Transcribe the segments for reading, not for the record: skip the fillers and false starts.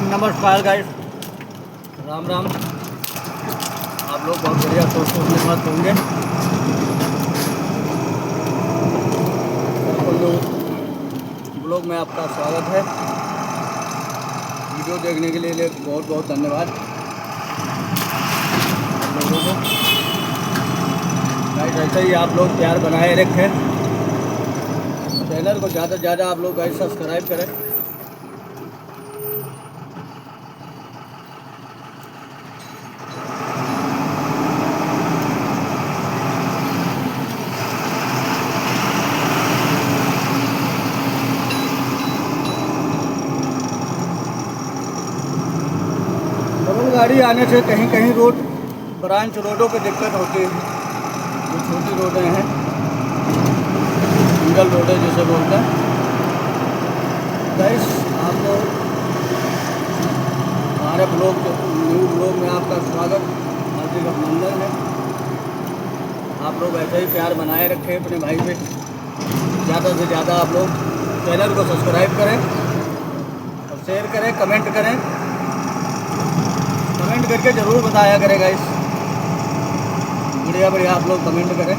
नमस्कार गाइस, राम राम। आप लोग बहुत बढ़िया दोस्तों के साथ होंगे। ब्लॉग में आपका स्वागत है। वीडियो देखने के लिए बहुत बहुत धन्यवाद आप लोगों को। गाइस ऐसे ही आप लोग प्यार बनाए रखें। चैनल को ज़्यादा से ज़्यादा आप लोग गाइस सब्सक्राइब करें। डबल गाड़ी आने से कहीं कहीं रोड ब्रांच रोडों पे दिक्कत होती है। जो छोटी रोडें हैं, सिंगल रोडें जैसे बोलते हैं। गाइस आप लोग हमारे न्यू ब्लॉग में आपका स्वागत, हार्दिक अभिनंदन है। आप लोग ऐसे ही प्यार बनाए रखें अपने भाई पे। ज़्यादा से ज़्यादा आप लोग चैनल को सब्सक्राइब करें और शेयर करें, कमेंट करें। कमेंट करके ज़रूर बताया करें गाइस, बढ़िया बढ़िया आप लोग कमेंट करें।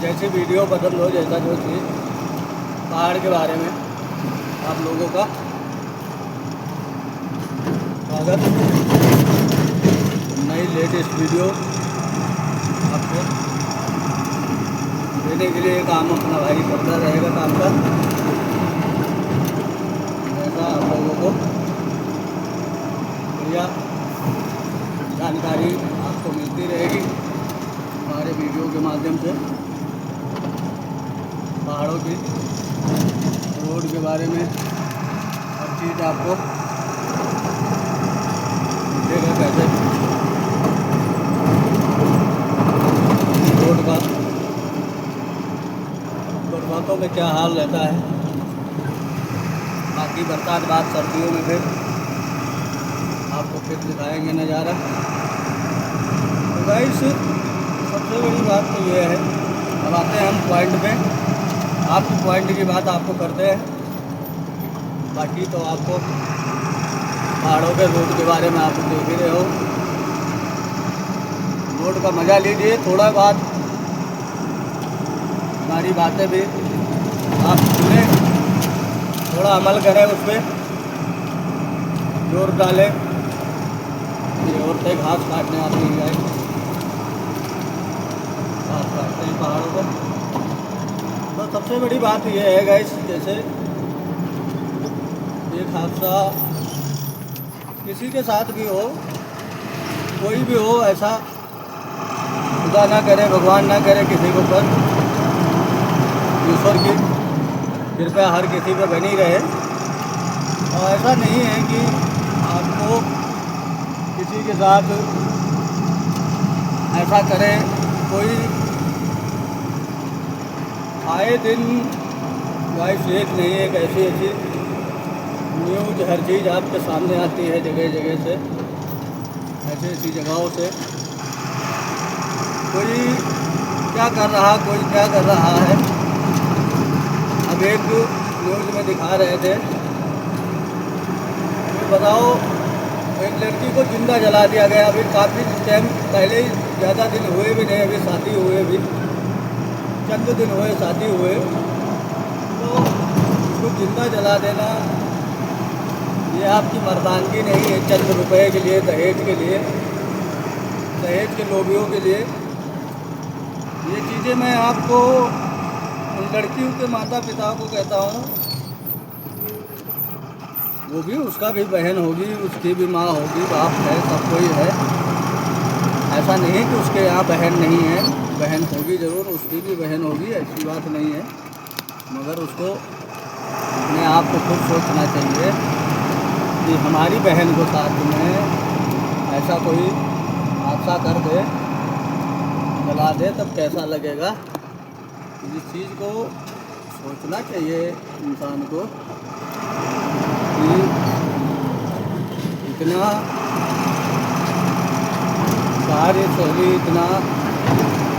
जैसी वीडियो पसंद हो, जैसा जो चीज़ पहाड़ के बारे में आप लोगों का स्वागत। नई लेटेस्ट वीडियो आपको देने के लिए काम अपना भाई करता रहेगा काम का। ऐसा आप लोगों को बढ़िया जानकारी आपको मिलती रहेगी हमारे वीडियो के माध्यम से। पहाड़ों की रोड के बारे में हर चीज़ आपको मिलेगा। कैसे रोड का बरसातों में क्या हाल रहता है, बाकी बरसात बाद सर्दियों में फिर आपको फिर दिखाएंगे नज़ारा। तो गाइस सबसे बड़ी बात तो ये है, अब आते हैं हम पॉइंट पे। आपकी पॉइंट की बात आपको करते हैं, बाकी तो आपको पहाड़ों के रोड के बारे में आप देख ही रहे हो। रोड का मज़ा लीजिए। थोड़ा बहुत हमारी बातें भी आप सुनें, थोड़ा अमल करें उस पर, जोर डालें। ये औरतें घास काटने आती हैं गाइस, घास काटते हैं पहाड़ों पर। तो सबसे बड़ी बात यह है गाइस, जैसे एक हादसा किसी के साथ भी हो, कोई भी हो, ऐसा खुदा ना करे, भगवान ना करे किसी के ऊपर, ईश्वर की कृपया हर किसी पे बनी रहे। और ऐसा नहीं है कि आपको किसी के साथ ऐसा करे कोई। आए दिन गाइस एक नहीं एक ऐसी ऐसी न्यूज़ हर चीज़ आपके सामने आती है, जगह जगह से, ऐसी ऐसी जगहों से। कोई क्या कर रहा, कोई क्या कर रहा है। अब एक न्यूज़ में दिखा रहे थे, तो बताओ, एक लड़की को जिंदा जला दिया गया। अभी काफ़ी टाइम पहले ही, ज़्यादा दिन हुए भी नहीं, अभी शादी हुए भी चंद दिन हुए शादी हुए, तो उसको जिंदा जला देना ये आपकी मर्दानगी नहीं है। चंद रुपए के लिए, दहेज के लिए, दहेज के लोभियों के लिए ये चीज़ें मैं आपको उन लड़कियों के माता पिता को कहता हूँ, वो भी, उसका भी बहन होगी, उसकी भी माँ होगी, बाप है, सब कोई है। ऐसा नहीं है कि उसके यहाँ बहन नहीं है, बहन होगी ज़रूर, उसकी भी बहन होगी, ऐसी बात नहीं है। मगर उसको अपने आप को खुद सोचना चाहिए कि हमारी बहन को साथ में ऐसा कोई हादसा कर दे, जला दे, तब कैसा लगेगा। इस चीज़ को सोचना चाहिए इंसान को कि इतना कार्यशैली, इतना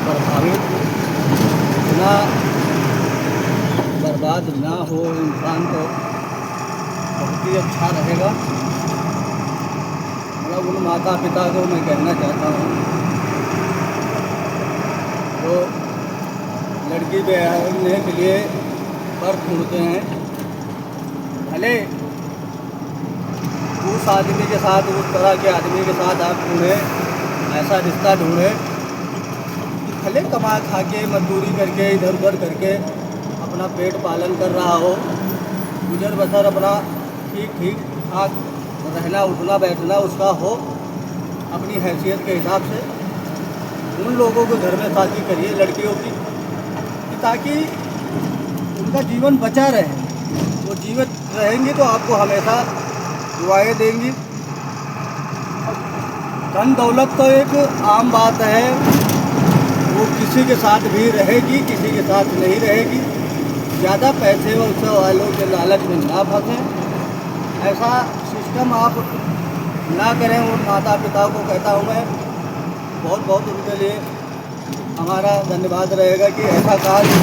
प्रभावित, इतना बर्बाद ना हो इंसान, तो बहुत ही अच्छा रहेगा। मतलब उन माता पिता को मैं कहना चाहता हूँ तो लड़की ब्याहने के लिए वर ढूंढते हैं, भले उस आदमी के साथ, उस तरह के आदमी के साथ आप ढूंढें, ऐसा रिश्ता ढूंढें, भले कमा खा के मजदूरी करके इधर उधर करके अपना पेट पालन कर रहा हो, गुजर बसर अपना ठीक ठीक ठाक रहना उठना बैठना उसका हो अपनी हैसियत के हिसाब से, उन लोगों को घर में शादी करिए लड़कियों की, ताकि उनका जीवन बचा रहे। वो जीवित रहेंगी तो आपको हमेशा दुआएं देंगी। धन दौलत तो एक आम बात है, वो किसी के साथ भी रहेगी, किसी के साथ नहीं रहेगी। ज़्यादा पैसे वालों के लालच में ना फंसें, ऐसा सिस्टम आप ना करें। उन माता पिता को कहता हूँ मैं बहुत बहुत उनके लिए हमारा धन्यवाद रहेगा कि ऐसा कार्य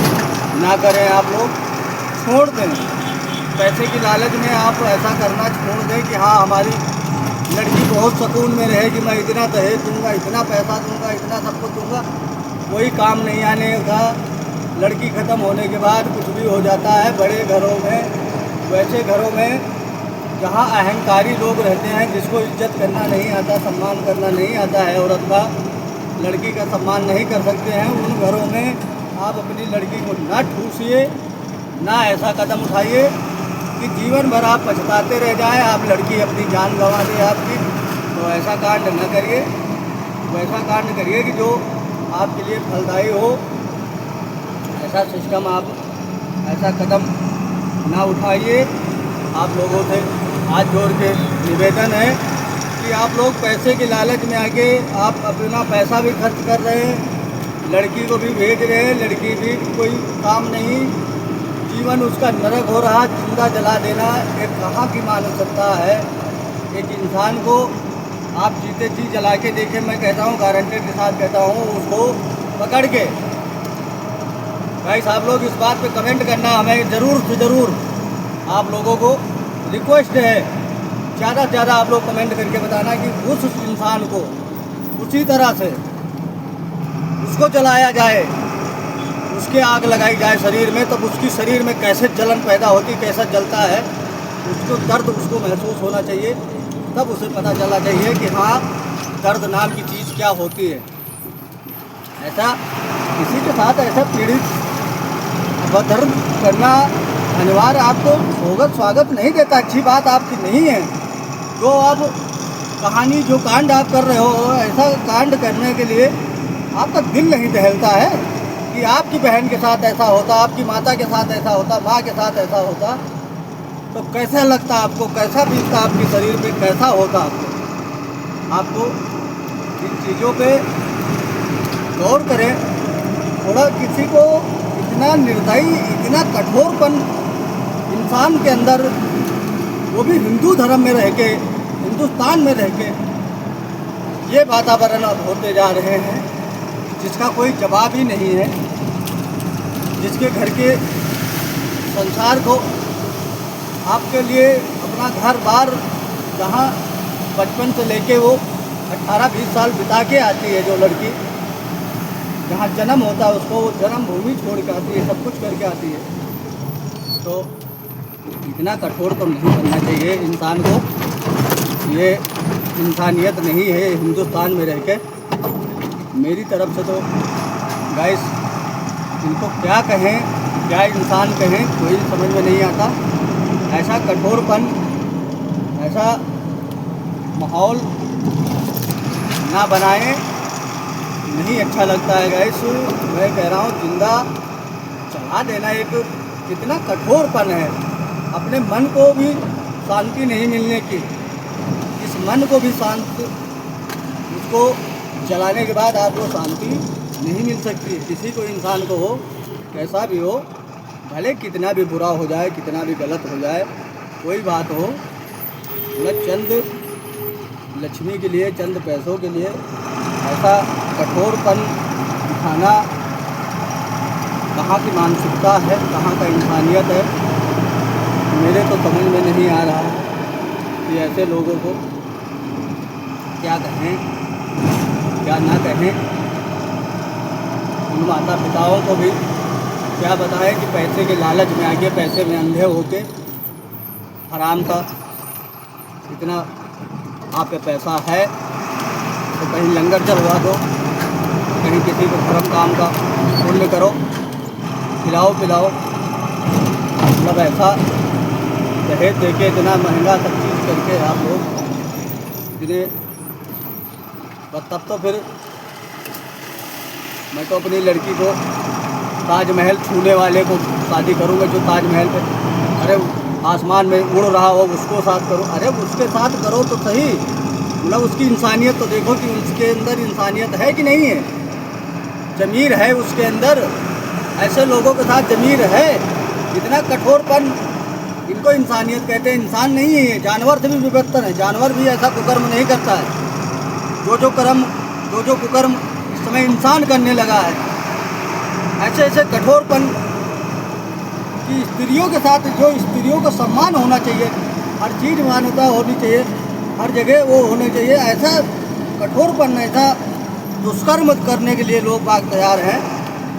ना करें। आप लोग छोड़ दें, पैसे की लालच में आप ऐसा करना छोड़ दें कि हाँ हमारी लड़की बहुत सुकून में रहेगी, मैं इतना दहेज दूँगा, इतना पैसा दूँगा, इतना सब कुछ दूँगा, कोई काम नहीं आने का। लड़की ख़त्म होने के बाद कुछ भी हो जाता है। बड़े घरों में, वैसे घरों में जहाँ अहंकारी लोग रहते हैं, जिसको इज्जत करना नहीं आता, सम्मान करना नहीं आता है, औरत का, लड़की का सम्मान नहीं कर सकते हैं, उन घरों में आप अपनी लड़की को ना ठूसिए, ना ऐसा कदम उठाइए कि जीवन भर आप पछताते रह जाएं, आप लड़की अपनी जान गंवा दे आपकी। तो ऐसा कांड न करिए, वैसा कांड करिए कि जो आपके लिए फलदायी हो। ऐसा सिस्टम आप, ऐसा कदम ना उठाइए। आप लोगों से हाथ जोड़ के निवेदन है कि आप लोग पैसे के लालच में आके आप अपना पैसा भी खर्च कर रहे हैं, लड़की को भी भेज रहे हैं, लड़की भी कोई काम नहीं, जीवन उसका नरक हो रहा, जिंदा जला देना एक कहाँ की मानसिकता है। एक इंसान को आप जीते जी जला के देखें, मैं कहता हूँ गारंटी के साथ कहता हूँ, उसको पकड़ के। भाई साहब लोग इस बात पे कमेंट करना, हमें ज़रूर से ज़रूर आप लोगों को रिक्वेस्ट है, ज़्यादा से ज़्यादा आप लोग कमेंट करके बताना कि उस इंसान को उसी तरह से उसको जलाया जाए, उसके आग लगाई जाए शरीर में, तब उसकी शरीर में कैसे जलन पैदा होती, कैसा जलता है, उसको दर्द उसको महसूस होना चाहिए, तब उसे पता चलना चाहिए कि हाँ दर्द नाम की चीज़ क्या होती है। ऐसा किसी के साथ ऐसा पीड़ित दर्द करना अनिवार्य, आपको स्वागत नहीं देता, अच्छी बात आपकी नहीं है। जो आप कहानी, जो कांड आप कर रहे हो, ऐसा कांड करने के लिए आपका दिल नहीं दहलता है कि आपकी बहन के साथ ऐसा होता, आपकी माता के साथ ऐसा होता, माँ के साथ ऐसा होता, तो कैसा लगता आपको, कैसा बीतता आपके शरीर पे, कैसा होता आपको इन चीज़ों पे गौर करें थोड़ा। किसी को इतना निर्दयी, इतना कठोरपन इंसान के अंदर, वो भी हिंदू धर्म में रह के, हिंदुस्तान में रह के, ये वातावरण अब होते जा रहे हैं जिसका कोई जवाब ही नहीं है, जिसके घर के संसार को आपके लिए अपना घर बार, जहाँ बचपन से लेके वो 18-20 साल बिता के आती है जो लड़की, जहाँ जन्म होता है उसको वो जन्मभूमि छोड़ के आती है, सब कुछ करके आती है। तो इतना कठोर तो नहीं बनना चाहिए इंसान को, ये इंसानियत नहीं है हिंदुस्तान में रह के। मेरी तरफ से तो गाइस इनको क्या कहें, क्या इंसान कहें, कोई समझ में नहीं आता। ऐसा कठोरपन, ऐसा माहौल ना बनाएं, नहीं अच्छा लगता है गाइस। मैं कह रहा हूँ जिंदा जला देना एक कितना कठोरपन है, अपने मन को भी शांति नहीं मिलने की, इस मन को भी शांत, उसको जलाने के बाद आपको शांति नहीं मिल सकती। किसी को इंसान को हो, कैसा भी हो, भले कितना भी बुरा हो जाए, कितना भी गलत हो जाए, कोई बात हो, मतलब चंद लक्ष्मी के लिए, चंद पैसों के लिए ऐसा कठोरपन दिखाना कहाँ की मानसिकता है, कहाँ का इंसानियत है, मेरे तो समझ में नहीं आ रहा कि ऐसे लोगों को क्या कहें क्या ना कहें। उन माता पिताओं को भी क्या बताएं कि पैसे के लालच में आके, पैसे में अंधे होके हराम का इतना आप पे पैसा है तो कहीं लंगर चलवा दो, कहीं किसी को धर्म काम का पुण्य करो, खिलाओ पिलाओ। मतलब ऐसा दहेज देके इतना महंगा सब चीज़ करके आप लोग इतने, तब तो फिर मैं तो अपनी लड़की को ताजमहल छूने वाले को शादी करूँगा, जो ताजमहल पे अरे आसमान में उड़ रहा हो उसको साथ करो। अरे उसके साथ करो तो सही, मतलब उसकी इंसानियत तो देखो कि उसके अंदर इंसानियत है कि नहीं है, ज़मीर है उसके अंदर। ऐसे लोगों के साथ ज़मीर है, इतना कठोरपन, इनको इंसानियत कहते हैं। इंसान नहीं है, जानवर से भी विबत्तर है। जानवर भी ऐसा कुकर्म नहीं करता है जो कुकर्म इस समय इंसान करने लगा है। ऐसे ऐसे कठोरपन कि स्त्रियों के साथ, जो स्त्रियों का सम्मान होना चाहिए, हर चीज़ मान्यता होनी चाहिए, हर जगह वो होने चाहिए, ऐसा कठोरपन, ऐसा दुष्कर्म करने के लिए लोग बाग तैयार हैं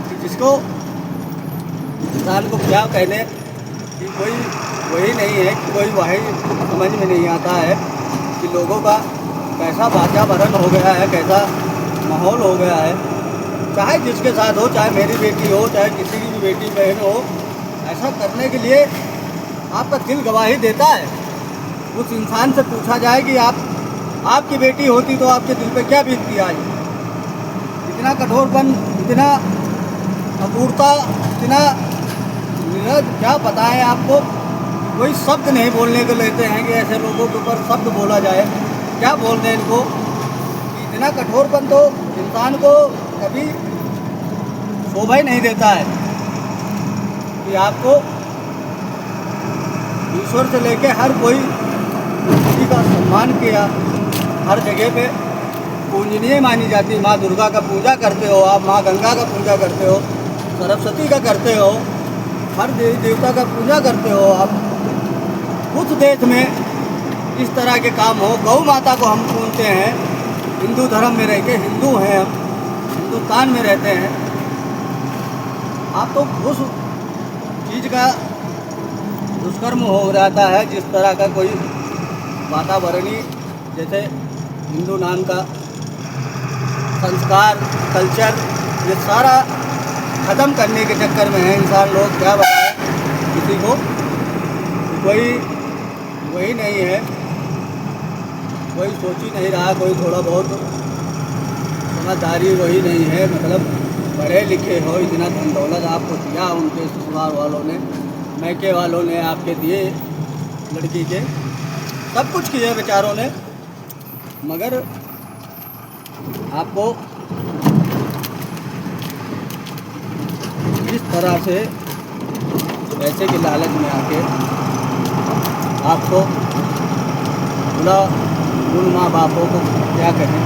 कि जिसको इंसान को क्या कहने कि कोई वही नहीं है, कि कोई वही समझ में नहीं आता है कि लोगों का कैसा वातावरण हो गया है, कैसा माहौल हो गया है। चाहे जिसके साथ हो, चाहे मेरी बेटी हो, चाहे किसी की भी बेटी बहन हो, ऐसा करने के लिए आपका दिल गवाही देता है। उस इंसान से पूछा जाए कि आपकी बेटी होती तो आपके दिल पे क्या बीतती आज। इतना कठोरपन, इतना अपूर्णता, इतना क्या बताएं आपको, कोई शब्द नहीं बोलने को लेते हैं कि ऐसे लोगों के ऊपर शब्द बोला जाए। क्या बोल दें इनको, इतना कठोरपन तो इंसान को कभी शोभा ही नहीं देता है कि आपको ईश्वर से लेके हर कोई किसी का सम्मान किया, हर जगह पे पूजनीय मानी जाती है। माँ दुर्गा का पूजा करते हो आप, माँ गंगा का पूजा करते हो, सरस्वती का करते हो, हर देवी देवता का पूजा करते हो आप। उस देश में इस तरह के काम हो, गौ माता को हम पूजते हैं, हिंदू धर्म में रह के, हिंदू हैं हम, हिंदुस्तान में रहते हैं। आप तो उस चीज़ का दुष्कर्म हो जाता है जिस तरह का कोई वातावरणीय, जैसे हिंदू नाम का संस्कार, कल्चर, ये सारा ख़त्म करने के चक्कर में है इंसान लोग। क्या बताएं किसी को, कोई वही नहीं है, कोई सोच ही नहीं रहा, कोई थोड़ा बहुत समझदारी वही नहीं है। मतलब पढ़े लिखे हो, इतना धन दौलत आपको दिया उनके ससुराल वालों ने, मैके वालों ने आपके दिए, लड़की के सब कुछ किए बेचारों ने, मगर आपको इस तरह से पैसे के लालच में आके आपको बुला, उन माँ बापों को क्या कहें,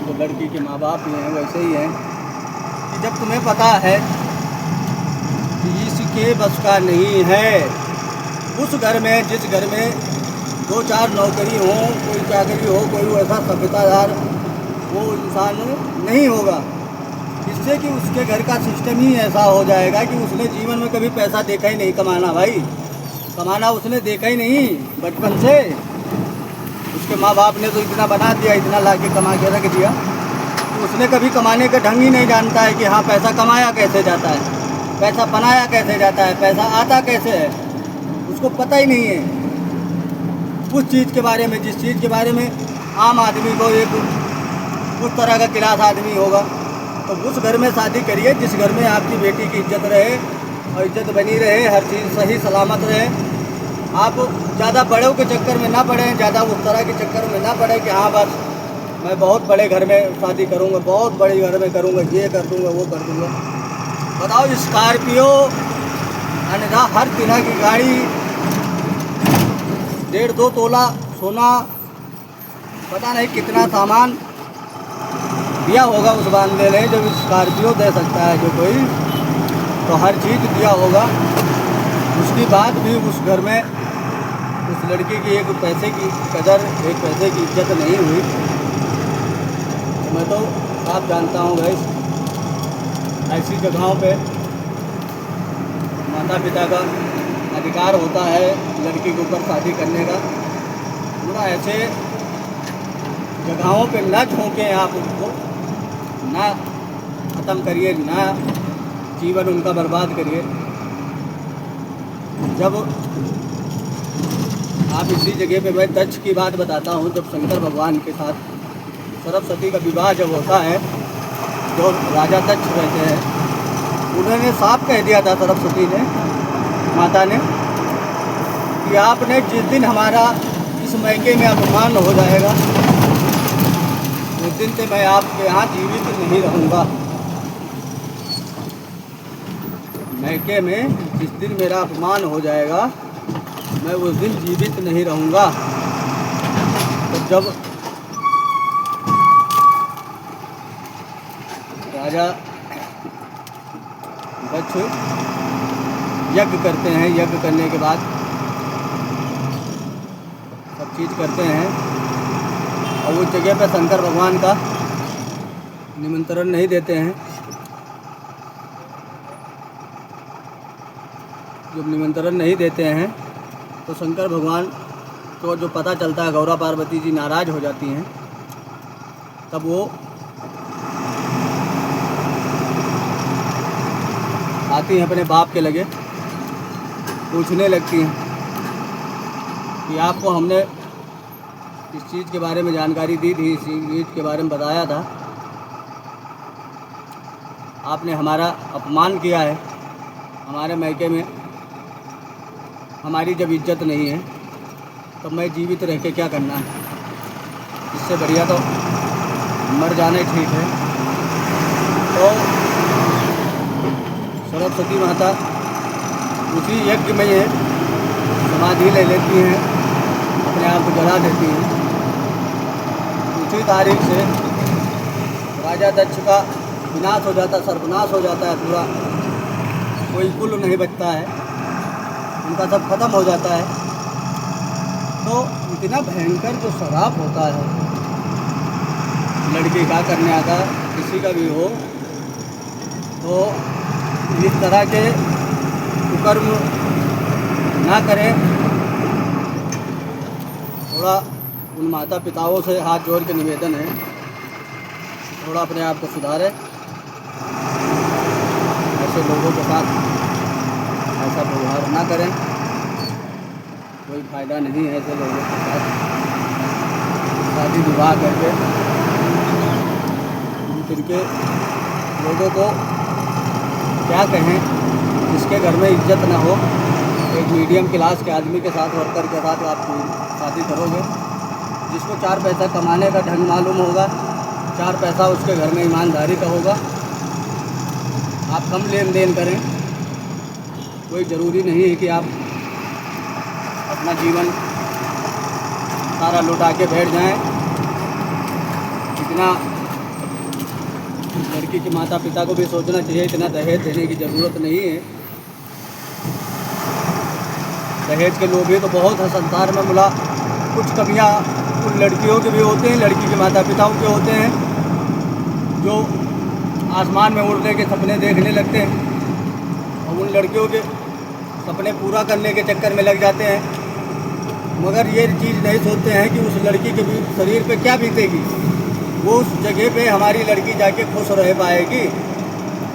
तो लड़की के माँ बाप ही हैं, वैसे ही हैं कि जब तुम्हें पता है कि इसके बस का नहीं है, उस घर में, जिस घर में 2-4 नौकरी हो, कोई चाकरी हो, कोई वैसा सभ्यतादार वो इंसान नहीं होगा, इससे कि उसके घर का सिस्टम ही ऐसा हो जाएगा कि उसने जीवन में कभी पैसा देखा ही नहीं कमाना। भाई कमाना उसने देखा ही नहीं बचपन से, उसके माँ बाप ने तो इतना बना दिया, इतना ला के कमा के रख दिया, तो उसने कभी कमाने का ढंग ही नहीं जानता है कि हाँ पैसा कमाया कैसे जाता है, पैसा बनाया कैसे जाता है, पैसा आता कैसे है, उसको पता ही नहीं है उस चीज़ के बारे में, जिस चीज़ के बारे में आम आदमी को, एक उस तरह का क्लास आदमी होगा। तो उस घर में शादी करिए जिस घर में आपकी बेटी की इज्जत रहे और इज्जत बनी रहे, हर चीज़ सही सलामत रहे। आप ज़्यादा बड़ों के चक्कर में ना पड़ें, ज़्यादा उस तरह के चक्कर में ना पड़े कि हाँ बस मैं बहुत बड़े घर में शादी करूँगा, बहुत बड़े घर में करूँगा, ये कर दूँगा, वो कर दूँगा। बताओ, स्कॉर्पियो अन्यथा हर तरह की गाड़ी, 1.5-2 तोला सोना, पता नहीं कितना सामान दिया होगा उस बांधने ने, जो स्कॉर्पियो दे सकता है जो कोई, तो हर चीज़ दिया होगा। उसके बाद भी उस घर में उस लड़की की एक पैसे की कदर, एक पैसे की इज्जत नहीं हुई। मैं तो आप जानता हूँ गैस, ऐसी जगहों पे माता पिता का अधिकार होता है लड़की के ऊपर शादी करने का। पूरा ऐसे जगहों पे न झोंकें, आप उनको ना ख़त्म करिए, ना जीवन उनका बर्बाद करिए। जब आप इसी जगह पे, मैं दक्ष की बात बताता हूँ, जब शंकर भगवान के साथ सरस्वती का विवाह जब होता है, जो राजा दक्ष रहते हैं, उन्होंने साफ कह दिया था सरस्वती ने, माता ने, कि आपने जिस दिन हमारा इस मैके में अपमान हो जाएगा, उस दिन से मैं आपके यहाँ जीवित नहीं रहूँगा। मैके में जिस दिन मेरा अपमान हो जाएगा, मैं उस दिन जीवित नहीं रहूँगा। तो जब राजा दक्ष यज्ञ करते हैं, यज्ञ करने के बाद सब चीज़ करते हैं, और उस जगह पर शंकर भगवान का निमंत्रण नहीं देते हैं। जब निमंत्रण नहीं देते हैं तो शंकर भगवान को जो पता चलता है, गौरा पार्वती जी नाराज़ हो जाती हैं, तब वो आती हैं अपने बाप के लगे, पूछने लगती हैं कि आपको हमने इस चीज़ के बारे में जानकारी दी थी, इस चीज़ के बारे में बताया था, आपने हमारा अपमान किया है, हमारे मैके में हमारी जब इज्जत नहीं है तो मैं जीवित रह के क्या करना है, इससे बढ़िया तो मर जाना ही ठीक है। तो सरस्वती माता उसी यज्ञ में ये समाधि ले लेती हैं, अपने आप को जला देती हैं। उसी तारीख से राजा दक्ष का विनाश हो जाता, सर्वनाश हो जाता है पूरा, कोई कुल नहीं बचता है, उनका सब खत्म हो जाता है। तो इतना भयंकर जो शराप होता है, लड़की का करने आता, किसी का भी हो, तो इस तरह के कुकर्म ना करें। थोड़ा उन माता पिताओं से हाथ जोड़ के निवेदन है, थोड़ा अपने आप को सुधारें। ऐसे लोगों के साथ ऐसा व्यवहार ना करें, कोई फ़ायदा नहीं है ऐसे लोगों के साथ शादी विवाह करके। जिनके लोगों को क्या कहें, जिसके घर में इज्जत ना हो, एक मीडियम क्लास के आदमी के साथ, वर्कर के साथ आप शादी करोगे, जिसको 4 पैसा कमाने का ढंग मालूम होगा, 4 पैसा उसके घर में ईमानदारी का होगा, आप कम लेन देन करें। कोई ज़रूरी नहीं है कि आप अपना जीवन सारा लुटा के बैठ जाएं। इतना लड़की के माता पिता को भी सोचना चाहिए, इतना दहेज देने की ज़रूरत नहीं है। दहेज के लोग भी तो बहुत है संसार में, मुला कुछ कमियां उन लड़कियों के भी होते हैं, लड़की के माता पिताओं के होते हैं, जो आसमान में उड़ने के सपने देखने लगते हैं और उन लड़कियों के सपने पूरा करने के चक्कर में लग जाते हैं, मगर ये चीज़ नहीं सोचते हैं कि उस लड़की के भी शरीर पे क्या बीतेगी। वो उस जगह पे हमारी लड़की जाके खुश रह पाएगी,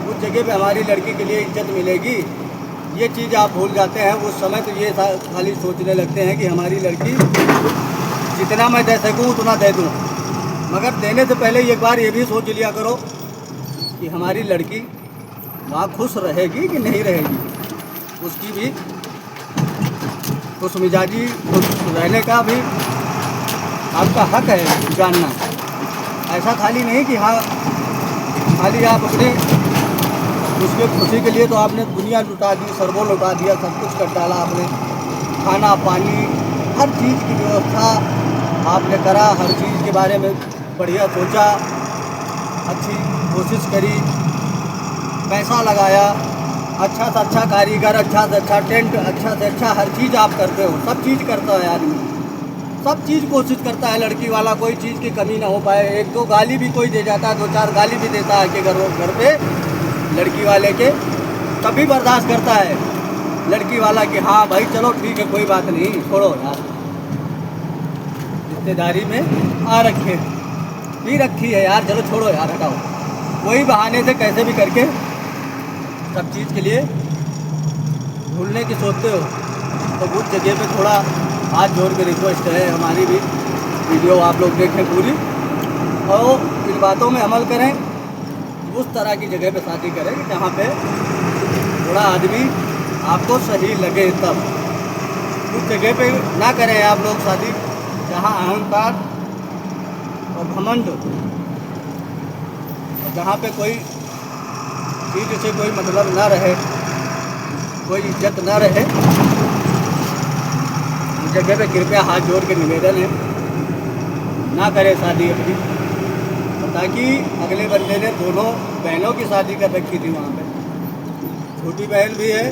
उस जगह पे हमारी लड़की के लिए इज्जत मिलेगी, ये चीज़ आप भूल जाते हैं। उस समय तो ये खाली सोचने लगते हैं कि हमारी लड़की जितना मैं दे सकूँ उतना दे दूँ, मगर देने से पहले एक बार ये भी सोच लिया करो कि हमारी लड़की वहाँ खुश रहेगी कि नहीं रहेगी। उसकी भी खुश मिजाजी, खुश रहने का भी आपका हक है जानना। ऐसा खाली नहीं कि हाँ खाली आप अपने उसके खुशी के लिए तो आपने दुनिया लुटा दी, सर्वो लुटा दिया, सब कुछ कर डाला आपने, खाना पानी हर चीज़ की व्यवस्था आपने करा, हर चीज़ के बारे में बढ़िया सोचा, अच्छी कोशिश करी, पैसा लगाया, अच्छा से अच्छा कारीगर, अच्छा से अच्छा टेंट, अच्छा से अच्छा हर चीज़ आप करते हो। सब चीज़ करता है आदमी, सब चीज़ कोशिश करता है लड़की वाला, कोई चीज़ की कमी ना हो पाए। एक दो गाली भी कोई दे जाता है, 2-4 गाली भी देता है कि घर पे लड़की वाले के, तभी बर्दाश्त करता है लड़की वाला कि हाँ भाई चलो ठीक है कोई बात नहीं, छोड़ो यार, रिश्तेदारी में आ रखे भी रखी है यार, चलो छोड़ो यार, हटाओ। वही बहाने से कैसे भी करके सब चीज़ के लिए भूलने की सोचते हो। तो उस जगह पे थोड़ा हाथ जोड़ के रिक्वेस्ट है, हमारी भी वीडियो आप लोग देखें पूरी और इन बातों में अमल करें। उस तरह की जगह पे शादी करें जहाँ पे थोड़ा आदमी आपको सही लगे, तब उस जगह पे ना करें आप लोग शादी जहाँ अहंकार और घमंड, और जहाँ पे कोई चीज़ से कोई मतलब ना रहे, कोई इज्जत ना रहे। उस जगह पे कृपया हाथ जोड़ के निवेदन है, ना करें शादी अपनी। ताकि अगले बंदे ने दोनों बहनों की शादी कर रखी थी वहाँ पे, छोटी बहन भी है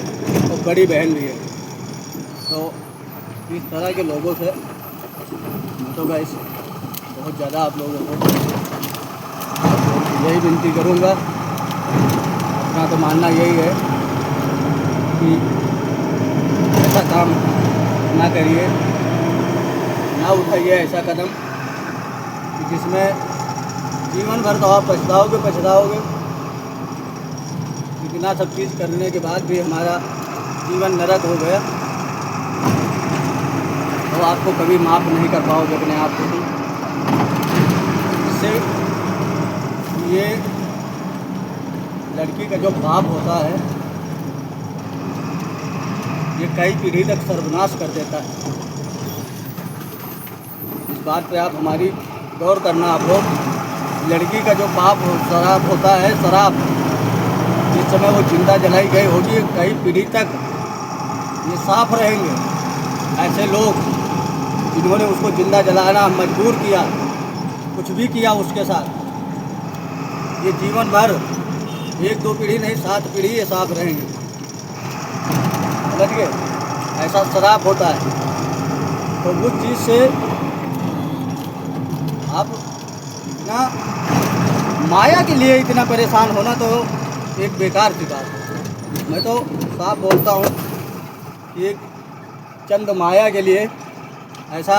और बड़ी बहन भी है। तो इस तरह के लोगों से तो गाइस बहुत ज़्यादा आप लोगों को यही विनती करूँगा, अपना तो मानना यही है कि ऐसा काम ना करिए, ना उठाइए ऐसा कदम जिसमें जीवन भर तो आप पछताओगे। इतना सब चीज़ करने के बाद भी हमारा जीवन नरक हो गया, तो आपको कभी माफ़ नहीं कर पाओगे अपने आप को। इससे ये लड़की का जो बाप होता है ये कई पीढ़ी तक सर्वनाश कर देता है। इस बात पे आप हमारी गौर करना आप लोग। लड़की का जो बाप शराब होता है, शराब जिस समय वो जिंदा जलाई गई होगी, कई पीढ़ी तक ये साफ रहेंगे। ऐसे लोग जिन्होंने उसको जिंदा जलाना मजबूर किया, कुछ भी किया उसके साथ, ये जीवन भर 1-2 पीढ़ी नहीं 7 पीढ़ी ये साफ रहेंगे। समझ गए? ऐसा शराब होता है। तो उस चीज़ से आप इतना माया के लिए इतना परेशान होना तो एक बेकार की बात है। मैं तो साफ बोलता हूँ कि एक चंद माया के लिए ऐसा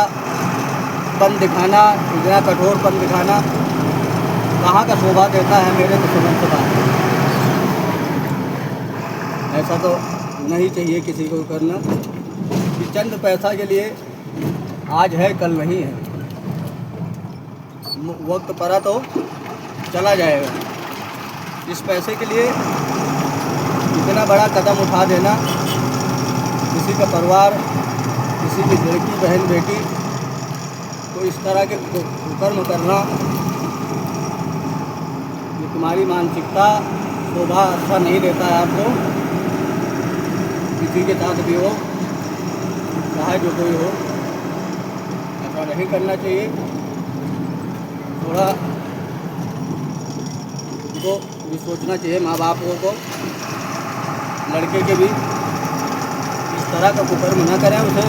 पन दिखाना, इतना कठोरपन दिखाना कहाँ का शोभा देता है मेरे तो समझ से बात। ऐसा तो नहीं चाहिए किसी को करना कि चंद पैसा के लिए आज है कल नहीं है, वक्त पड़ा तो चला जाएगा। इस पैसे के लिए इतना बड़ा कदम उठा देना, किसी का परिवार, किसी की लड़की बहन बेटी को इस तरह के कुकर्म करना, ये तुम्हारी मानसिकता शोभा अच्छा नहीं देता है आपको। किसी के साथ भी हो, चाहे जो कोई हो, ऐसा नहीं करना चाहिए। थोड़ा उनको भी सोचना चाहिए, माँ बापों को, लड़के के भी इस तरह का कुकर्म न करें, उसे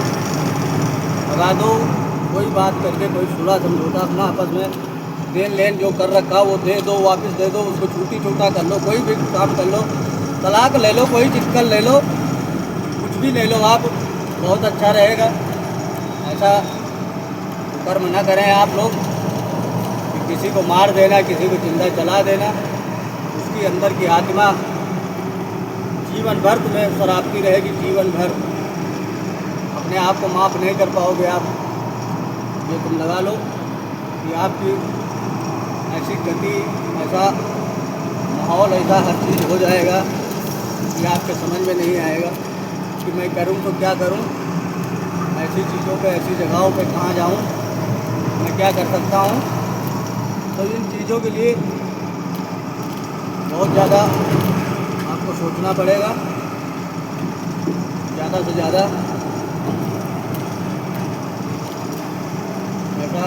भगा दो। कोई बात करके कोई सुलह समझौता अपना आपस में देन लेन जो कर रखा वो दे दो, वापस दे दो, उसको छूटी छूटा कर लो, कोई भी काम कर लो, तलाक ले लो, कोई चिटकल ले लो, कुछ भी ले लो आप, बहुत अच्छा रहेगा। ऐसा कर्म न करें आप लोग कि किसी को मार देना, किसी को जिंदा जला देना, उसकी अंदर की आत्मा जीवन भर तुम्हें शराबती रहेगी, जीवन भर अपने आप को माफ़ नहीं कर पाओगे आप। ये तुम लगा लो कि आपकी ऐसी गति, ऐसा माहौल, ऐसा हर चीज़ हो जाएगा कि आपके समझ में नहीं आएगा कि मैं करूं तो क्या करूं, ऐसी चीज़ों पे, ऐसी जगहों पे कहाँ जाऊं, मैं क्या कर सकता हूं। तो इन चीज़ों के लिए बहुत ज़्यादा आपको सोचना पड़ेगा, ज़्यादा से ज़्यादा। ऐसा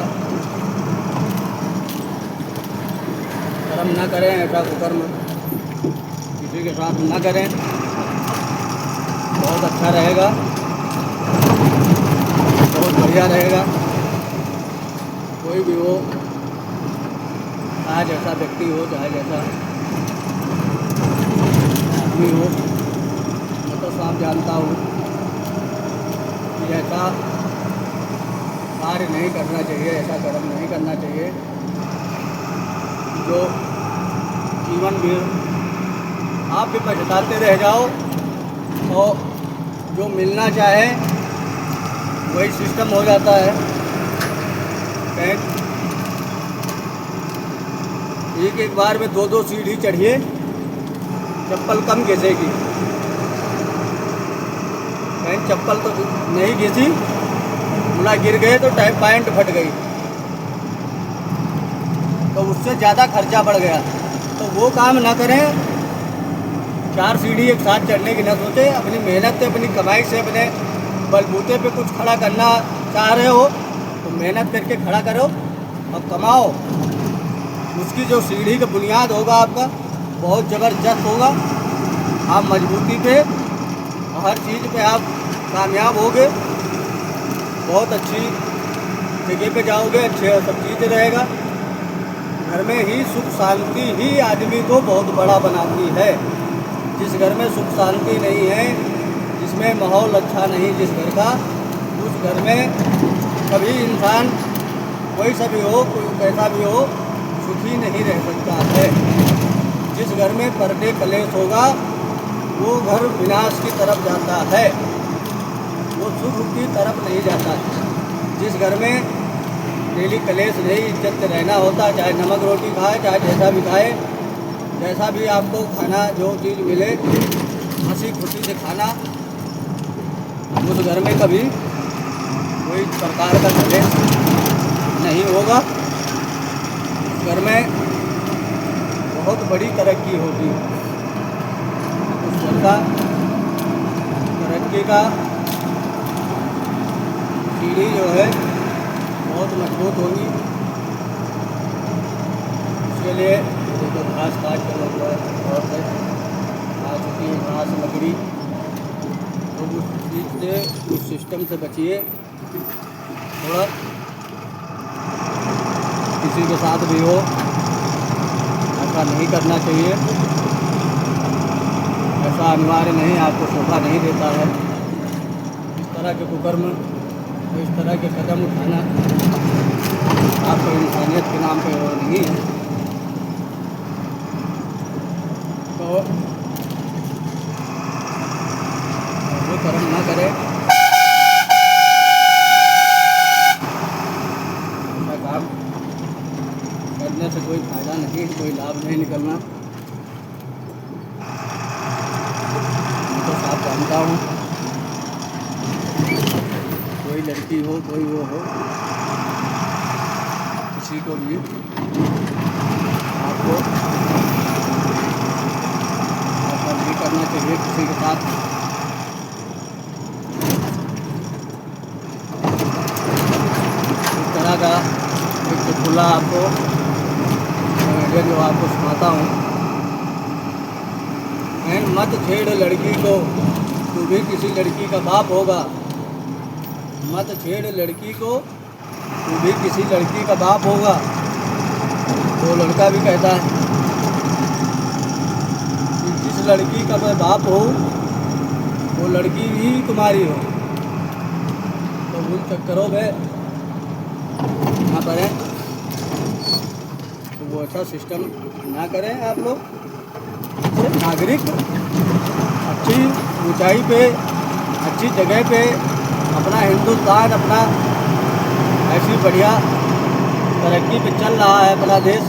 कर्म न करें, ऐसा कुकर्म किसी के साथ न करें। बहुत अच्छा रहेगा, बहुत बढ़िया रहेगा। कोई भी हो, चाहे जैसा व्यक्ति हो, चाहे जैसा आदमी हो, मैं तो साफ जानता हूँ कि ऐसा कार्य नहीं करना चाहिए, ऐसा कर्म नहीं करना चाहिए जो जीवन में आप भी पछताते रह जाओ और जो मिलना चाहे वही सिस्टम हो जाता है। एक बार में 2-2 सीढ़ी चढ़िए, चप्पल कम घिसेगी। चप्पल तो नहीं घिसी, ना गिर गए तो पैंट फट गई, तो उससे ज़्यादा खर्चा बढ़ गया। तो वो काम ना करें। 4 सीढ़ी एक साथ चढ़ने की न सोचे। अपनी मेहनत से, अपनी कमाई से, अपने बलबूते पे कुछ खड़ा करना चाह रहे हो तो मेहनत करके खड़ा करो और कमाओ। उसकी जो सीढ़ी का बुनियाद होगा आपका बहुत ज़बरदस्त होगा। आप मजबूती पे और हर चीज़ पे आप कामयाब होगे, बहुत अच्छी जगह पे जाओगे, अच्छे सब चीज़ रहेगा। घर में ही सुख शांति ही आदमी को बहुत बड़ा बनाती है। जिस घर में सुख शांति नहीं है, जिसमें माहौल अच्छा नहीं जिस घर का, उस घर में कभी इंसान कोई सा भी हो, कोई कैसा भी हो, सुखी नहीं रह सकता है। जिस घर में पर्दे कलेश होगा वो घर विनाश की तरफ जाता है, वो सुख की तरफ नहीं जाता है। जिस घर में डेली कलेश नहीं, इज्जत से रहना होता, चाहे नमक रोटी खाए, चाहे जैसा भी खाए, जैसा भी आपको खाना जो चीज़ मिले हंसी खुशी से खाना, उस घर में कभी कोई प्रकार का कलेश नहीं होगा। घर में बहुत बड़ी तरक्की होगी। उस घर का तरक्की का सीढ़ी जो है बहुत मजबूत होगी। उसके लिए तो घास काट कर हुआ है और घास होती है, घास लकड़ी, तो उस चीज़ से, उस सिस्टम से बचिए थोड़ा। किसी के साथ भी हो ऐसा नहीं करना चाहिए। ऐसा अनिवार्य नहीं, आपको शोभा नहीं देता है। इस तरह के कुकर्म, इस तरह के कदम उठाना आपको इंसानियत के नाम पे वो नहीं है। तो वो कर्म ना करें, ऐसा काम करने से कोई फायदा नहीं, कोई लाभ नहीं निकलना। मैं तो साफ जानता हूँ, कोई लड़की हो, कोई वो हो, किसी को भी आपको ऐसा नहीं करना चाहिए किसी के साथ। इस तरह का एक चुटकुला आपको जो आपको सुनाता हूँ। मत छेड़ लड़की को, तू भी किसी लड़की का बाप होगा। मत छेड़ लड़की को, तू भी किसी लड़की का बाप होगा। तो लड़का भी कहता है कि जिस लड़की का मैं बाप हो वो लड़की भी तुम्हारी हो। तो उन चक्करों में ना पड़ें, तो वो ऐसा सिस्टम ना करें आप लोग। नागरिक अच्छी ऊंचाई पे, अच्छी जगह पे अपना हिंदुस्तान, अपना ऐसी बढ़िया तरक्की पे चल रहा है अपना देश।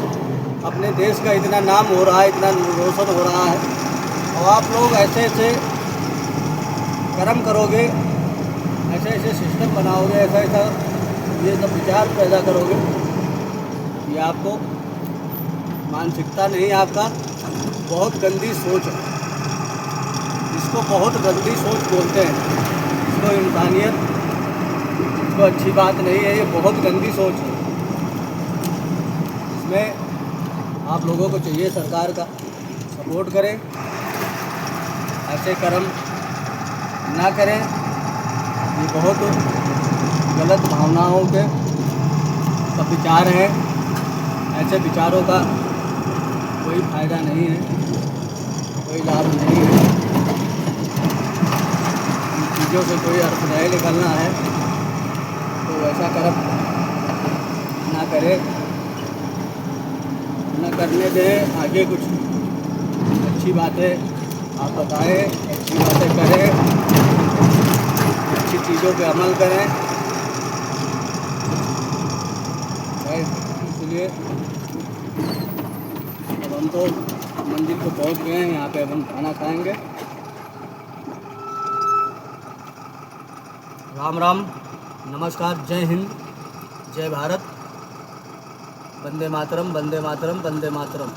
अपने देश का इतना नाम हो रहा है, इतना रोशन हो रहा है, और आप लोग ऐसे ऐसे कर्म करोगे, ऐसे ऐसे सिस्टम बनाओगे, ऐसा ऐसा ये सब विचार पैदा करोगे। ये आपको मानसिकता नहीं, आपका बहुत गंदी सोच है। इसको बहुत गंदी सोच बोलते हैं। इसको इंसानियत, इसको अच्छी बात नहीं है, ये बहुत गंदी सोच है। इसमें आप लोगों को चाहिए सरकार का सपोर्ट करें, ऐसे कर्म ना करें। ये बहुत गलत भावनाओं के सब विचार हैं। ऐसे विचारों का कोई फ़ायदा नहीं है, कोई लाभ नहीं है। इन चीज़ों से कोई अर्थ नहीं निकलना है तो ऐसा कर्म ना करें, ना करने दें। आगे कुछ अच्छी बातें आप बताएं, अच्छी बातें करें, अच्छी चीज़ों पे अमल करें। इसलिए अब हम तो मंजिल को पहुंच गए हैं। यहाँ पे अब हम खाना खाएंगे। राम राम, नमस्कार, जय हिंद, जय भारत, वंदे मातरम, वंदे मातरम, वंदे मातरम।